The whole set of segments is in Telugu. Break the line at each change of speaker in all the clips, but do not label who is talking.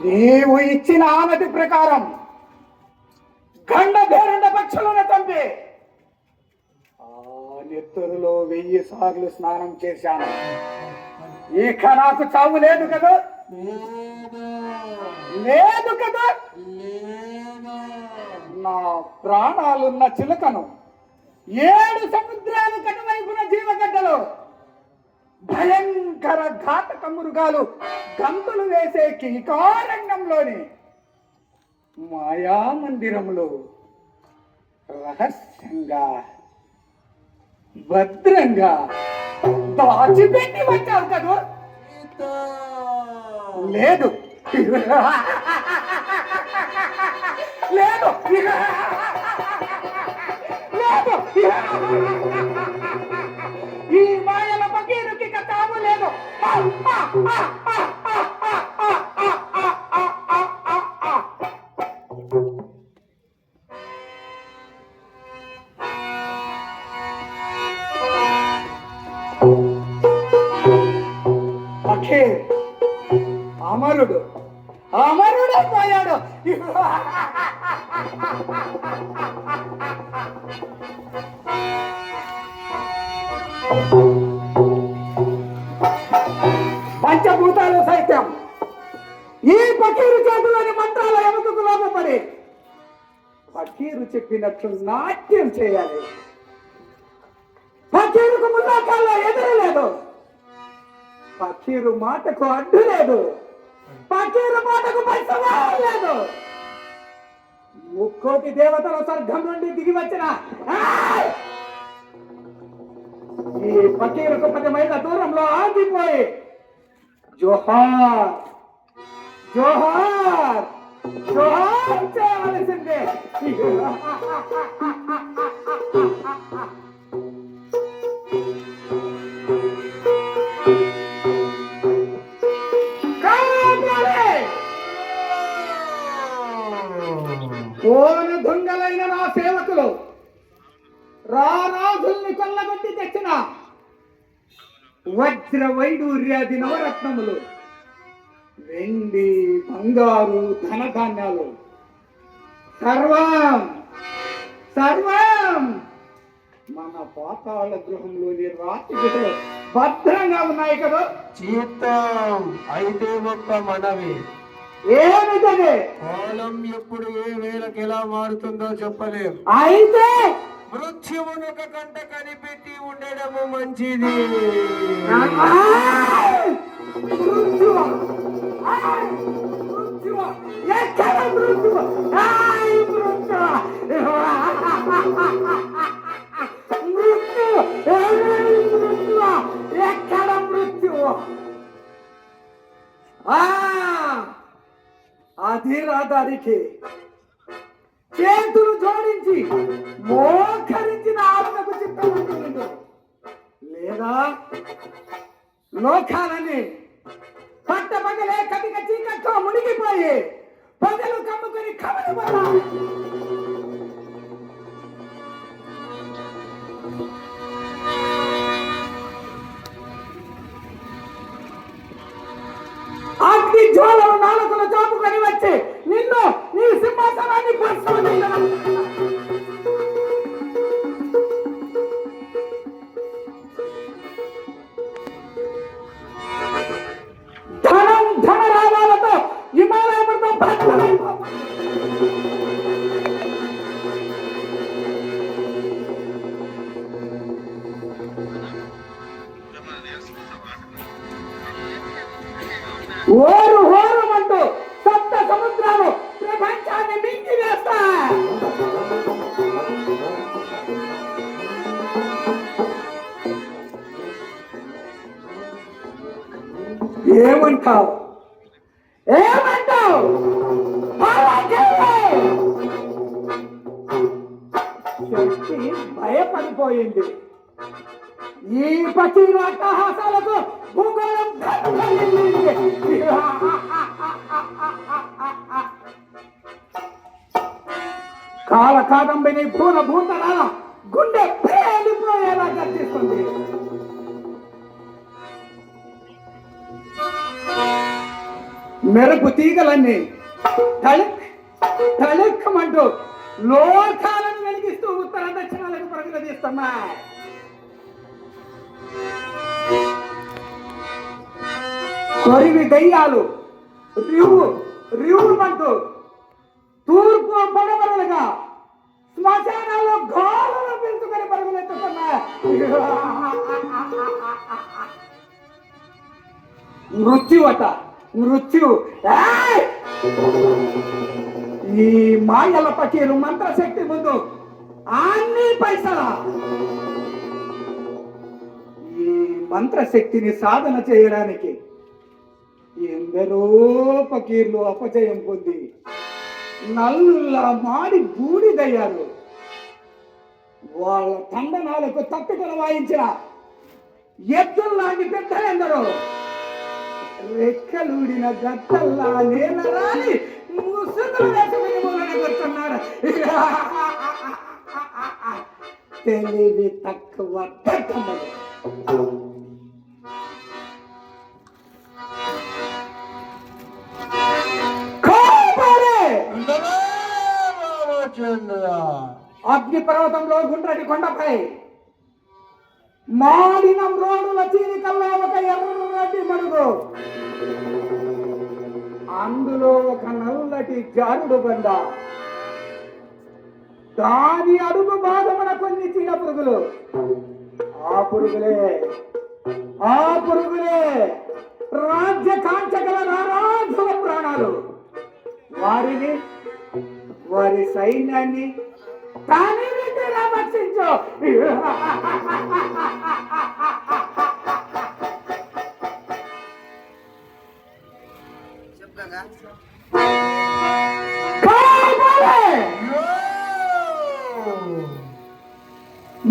నీవు ఇచ్చిన ఆనతి ప్రకారం గండ బేరుండ పక్షులను చంపి ఆ నెత్తురులో 1000 సార్లు స్నానం చేశాను. ఇక నాకు చావు లేదు కదా? లేదు కదా? నా ప్రాణాలున్న చిలుకను 7 సముద్రాలు కటువైపున జీవగడ్డలు భయంకర ఘాతక మృగాలు గంతులు వేసే కీకారణ్యంలోని మాయామందిరంలో రహస్యంగా భద్రంగా దాచిపెట్టి వచ్చావు కదా? లేదు లేదు లేదు, ఈ మాయల పకీరుకి కథాము లేదు. పకీర్ అమరుడు అమరుడైపోయాడు. పంచభూతాలు సైత్యం ఈ పకీరు చేతులని మంత్రాల ఎముకకు లోపడి పకీరు చెప్పినట్లు నాట్యం చేయాలి. పకీరుకు ముల్లాకాల్లో ఎదురలేదు, పకీరు మాటకు అడ్డు లేదు, పకీరు మాటకు పైసా లేదు. 3 కోటి దేవతల స్వర్గం నుండి దిగి వచ్చిన ఈ పకీరుకు 10 మైళ్ళ దూరంలో ఆగిపోయి జోహార్ జోహార్ జోహార్ చేయవలసిందే. ఓను దొంగలైన నా సేవకులు రారాజుల్ని కొల్లగొట్టి తెచ్చిన వజ్ర వైడూర్యాది నవరత్నములు, వెండి బంగారు ధనధాన్యాలు సర్వం సర్వం మన పాతాళ గృహంలోని రాత్రి గదిలో భద్రంగా ఉన్నాయి కదా?
చిత్తం. అయితే ఒక్క మనవి,
ఏమిటది?
కాలం ఎప్పుడు ఏ వేళకి ఎలా మారుతుందో చెప్పలేం.
అయితే
మృత్యువును ఒక కంట కనిపెట్టి ఉండడము మంచిది.
ఎక్కడ మృత్యువు? అది రాదానికి చేతులు జోడించి మోకరించిన ఆత్మకు చిత్తముంటుంది, లేదా లోకాలని పట్టపగలే కటిక చీకట్లో మునిగిపోయి ప్రజలు కమ్ముకొని కమలు సింహాసనాన్ని భస్మం చేయడం. ధనం ధన లాభాలతో హిమాలయ పర్వతం భస్మమైపోతుంది. ఓరు ఓరమంటూ సప్త సముద్రాలు ప్రపంచాన్ని మింగి వేస్తా. ఏమంటావు ఏమంటావు? శక్తి భయపడిపోయింది. ఈ పక్షుల అట్టహాసాలకు భూగోళం కాల కాదంబిని భూల భూతరాల గుండె పేలిపోయేలా గర్జిస్తుంది. మెరుపు తీగలన్నీ తళెక్కమంటూ లోకాలను వెలిగిస్తూ ఉత్తర దక్షిణాలకు పరుగులు తీస్తున్నాయి. కొరివి దయ్యాలు రివుమంటూ తూర్పు పడమరలుగా శ్మశానాల్లో గోడలు పెంచుకొని పరుగులెత్తుతున్నాయి. మృత్యు ఈ మాయల పకీరు మంత్రశక్తి ముందు అన్ని పైసల. ఈ మంత్రశక్తిని సాధన చేయడానికి ఎందరో పకీర్లు అపజయం పొంది నల్లుల్లా మాడి బూడిదయ్యారు. వాళ్ళ తండనాలకు తప్పికలు వాయించిన ఎద్దుల్లాంటి పెద్దలెందరో రెక్కలూడిన గత్తల్లా నేలరాని ముసుగులు వేసుకుని మూలన కూర్చున్నారు. తెలివి తక్కువ దద్దమ్మలు. అగ్ని పర్వతంలో గుండ్రటి కొండపై మాడిన రోడ్డుల చీలికల్లా ఒక ఎర్రటి మడుగు, అందులో ఒక నల్లటి జారుడు బండ, దాని అడుగు భాగమున కొన్ని చీడ పురుగులు. ఆ పురుగులే రాజ్య కాంచగల నారాజుల ప్రాణాలు. వారి సైన్యాన్ని తానే రక్షించు.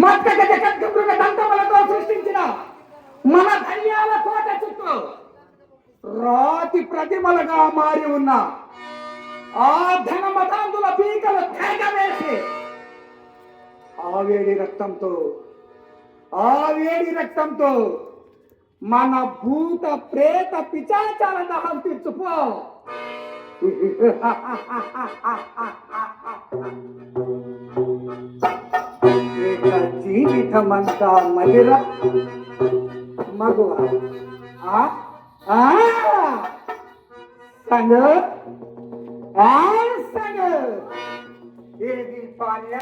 మత్కగజ ఖడ్గమృగ దంతములతో సృష్టించిన మన ధన్యాల కోట చుట్టూ రాతి ప్రతిమలుగా మారి ఉన్న ఆ ధన మతాంతుల పీకలు తెగవేసి ఆ వేడి రక్తంతో మన భూత ప్రేత పిశాచాల దహం తీర్చుపో. జీవితమంతా మదిర మగువ ఏది పాల్య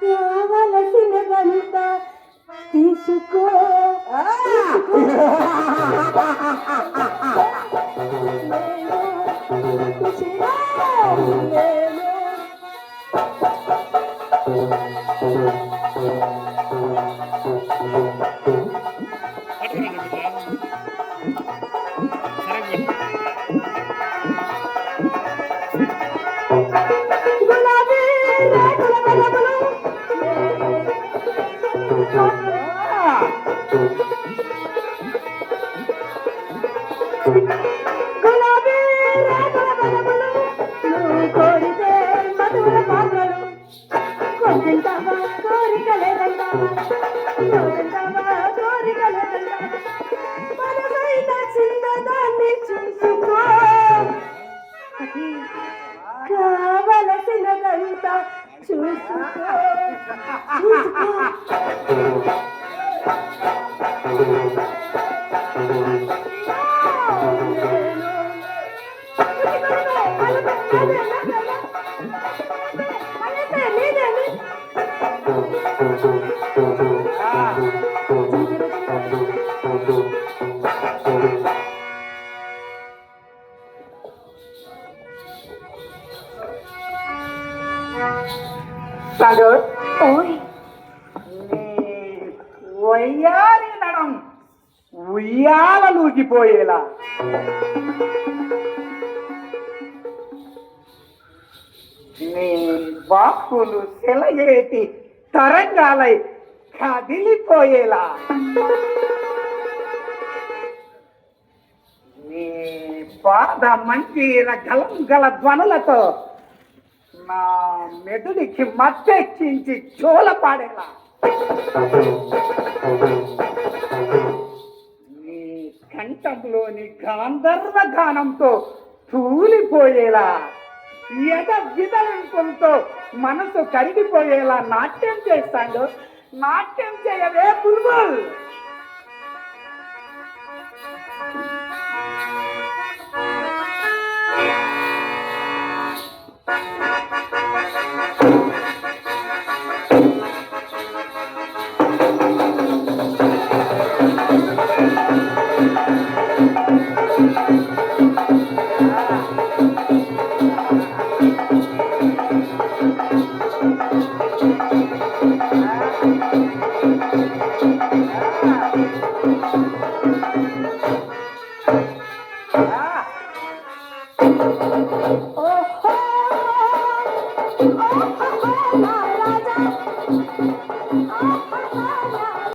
కావలసిన గంట తీసుకో గులాబీ రేకుల వెలుగులు గులాబీ రేకుల వెలుగులు నువ్వు కోరితే మధుర పాత్రలు కొంచెంటావా కోరికలేదంటావా కోరింటావా కోరికలేదంటావా మనమైన చిన్నదాన్ని చూసుకో అది కావలసిన గంట చూసుకో
సాగర్
ఓయ్
వయ్యారి నడం ఉయ్యాల లూగిపోయేలా నీ బాపులు సెలయేటి తరంగాలై కదిలిపోయేలా నీ పాద మంజీర గలం గల ధ్వనులతో నా మెదుడికి మత్తెక్కించి చోల పాడేలా నీ కంఠంలోని గాంధర్వ గానంతో తూలిపోయేలా ఎద విదలింపులతో మనసు కరిగిపోయేలా నాట్యం చేస్తాడు. నాట్యం చేయవే బుల్బుల్.